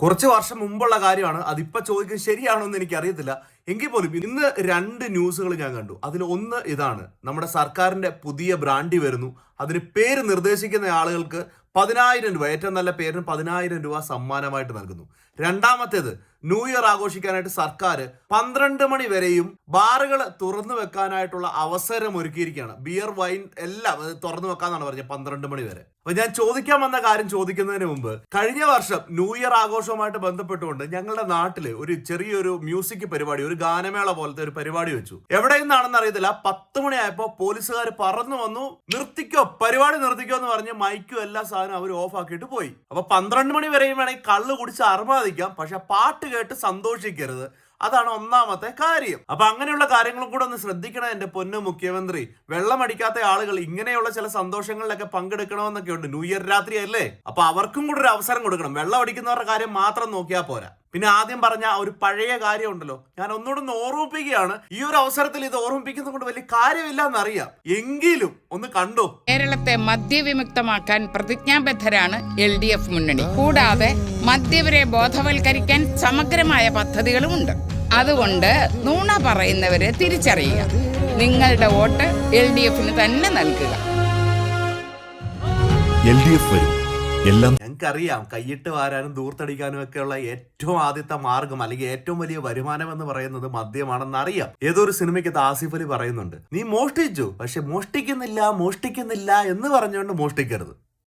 കുറച്ച് വർഷം മുമ്പുള്ള കാര്യമാണ്. അതിപ്പോ ചോദിക്കുന്നത് ശരിയാണോ എന്ന് എനിക്ക് അറിയത്തില്ല. എങ്കിൽ പോലും ഇന്ന് 2 ന്യൂസുകൾ ഞാൻ കണ്ടു. അതിൽ ഒന്ന് ഇതാണ്: നമ്മുടെ സർക്കാരിന്റെ പുതിയ ബ്രാൻഡി വരുന്നു. അതിന് പേര് നിർദ്ദേശിക്കുന്ന ആളുകൾക്ക് 10,000 രൂപ, ഏറ്റവും നല്ല പേരിന് 10,000 രൂപ സമ്മാനമായിട്ട് നൽകുന്നു. രണ്ടാമത്തേത്, ന്യൂ ഇയർ ആഘോഷിക്കാനായിട്ട് സർക്കാർ 12 മണി വരെയും ബാറുകൾ തുറന്നു വെക്കാനായിട്ടുള്ള അവസരം ഒരുക്കിയിരിക്കുകയാണ്. ബിയർ, വൈൻ എല്ലാം തുറന്നു വെക്കാന്നാണ് പറഞ്ഞത് 12 മണി വരെ. അപ്പൊ ഞാൻ ചോദിക്കാൻ വന്ന കാര്യം ചോദിക്കുന്നതിന് മുമ്പ്, കഴിഞ്ഞ വർഷം ന്യൂ ഇയർ ആഘോഷവുമായിട്ട് ബന്ധപ്പെട്ടുകൊണ്ട് ഞങ്ങളുടെ നാട്ടില് ഒരു ചെറിയൊരു മ്യൂസിക് പരിപാടി, ഒരു ഗാനമേള പോലത്തെ ഒരു പരിപാടി വെച്ചു. എവിടെ നിന്നാണെന്ന് അറിയത്തില്ല. 10 മണിയായപ്പോ പോലീസുകാർ പറന്നു വന്നു, നിർത്തിക്കോ, പരിപാടി നിർത്തിക്കോ എന്ന് പറഞ്ഞ് മൈക്കും എല്ലാ സാധനവും അവർ ഓഫ് ആക്കിയിട്ട് പോയി. അപ്പൊ 12 മണി വരെയും വേണമെങ്കിൽ കള്ള് കുടിച്ച് അർമാദിക്കാം, പക്ഷെ പാട്ട് കേട്ട് സന്തോഷിക്കരുത്. അതാണ് ഒന്നാമത്തെ കാര്യം. അപ്പൊ അങ്ങനെയുള്ള കാര്യങ്ങളും കൂടെ ഒന്ന് ശ്രദ്ധിക്കണം എന്റെ പൊന്നു മുഖ്യമന്ത്രി. വെള്ളമടിക്കാത്ത ആളുകൾ ഇങ്ങനെയുള്ള ചില സന്തോഷങ്ങളിലൊക്കെ പങ്കെടുക്കണമെന്നൊക്കെ ഉണ്ട്. ന്യൂ ഇയർ രാത്രി അല്ലേ, അപ്പൊ അവർക്കും കൂടെ ഒരു അവസരം കൊടുക്കണം. വെള്ളം അടിക്കുന്നവരുടെ കാര്യം മാത്രം നോക്കിയാൽ പോരാ. പിന്നെ ആദ്യം പറഞ്ഞ ഒരു പഴയ കാര്യം ഉണ്ടല്ലോ, ഞാൻ ഒന്നുകൂടെ ഒന്ന് ഓർമ്മിപ്പിക്കുകയാണ്. ഈ ഒരു അവസരത്തിൽ ഇത് ഓർമ്മിപ്പിക്കുന്നത് കൊണ്ട് വലിയ കാര്യമില്ല എന്നറിയാം, എങ്കിലും ഒന്ന് കണ്ടോ. കേരളത്തെ മദ്യവിമുക്തമാക്കാൻ പ്രതിജ്ഞാബദ്ധരാണ് LDF മുന്നണി. കൂടാതെ മദ്യവരെ ബോധവൽക്കരിക്കാൻ സമഗ്രമായ പദ്ധതികളുമുണ്ട്. അതുകൊണ്ട് നുണ പറയുന്നവരെ തിരിച്ചറിയുക. നിങ്ങളുടെ വോട്ട് LDFന് തന്നെ നൽകുക. LDF വരും. എല്ലാം ഞങ്ങൾക്കറിയാം, കൈയിട്ട് വാരാനും ദൂർത്തടിക്കാനും ഒക്കെയുള്ള ഏറ്റവും ആദ്യത്തെ മാർഗം അല്ലെങ്കിൽ ഏറ്റവും വലിയ വരുമാനം എന്ന് പറയുന്നത് മദ്യമാണെന്ന് അറിയാം. ഏതോ ഒരു സിനിമയ്ക്കകത്ത് ആസിഫ് അലി പറയുന്നുണ്ട്, നീ മോഷ്ടിച്ചു, പക്ഷെ മോഷ്ടിക്കുന്നില്ല എന്ന് പറഞ്ഞുകൊണ്ട് മോഷ്ടിക്കരുത്.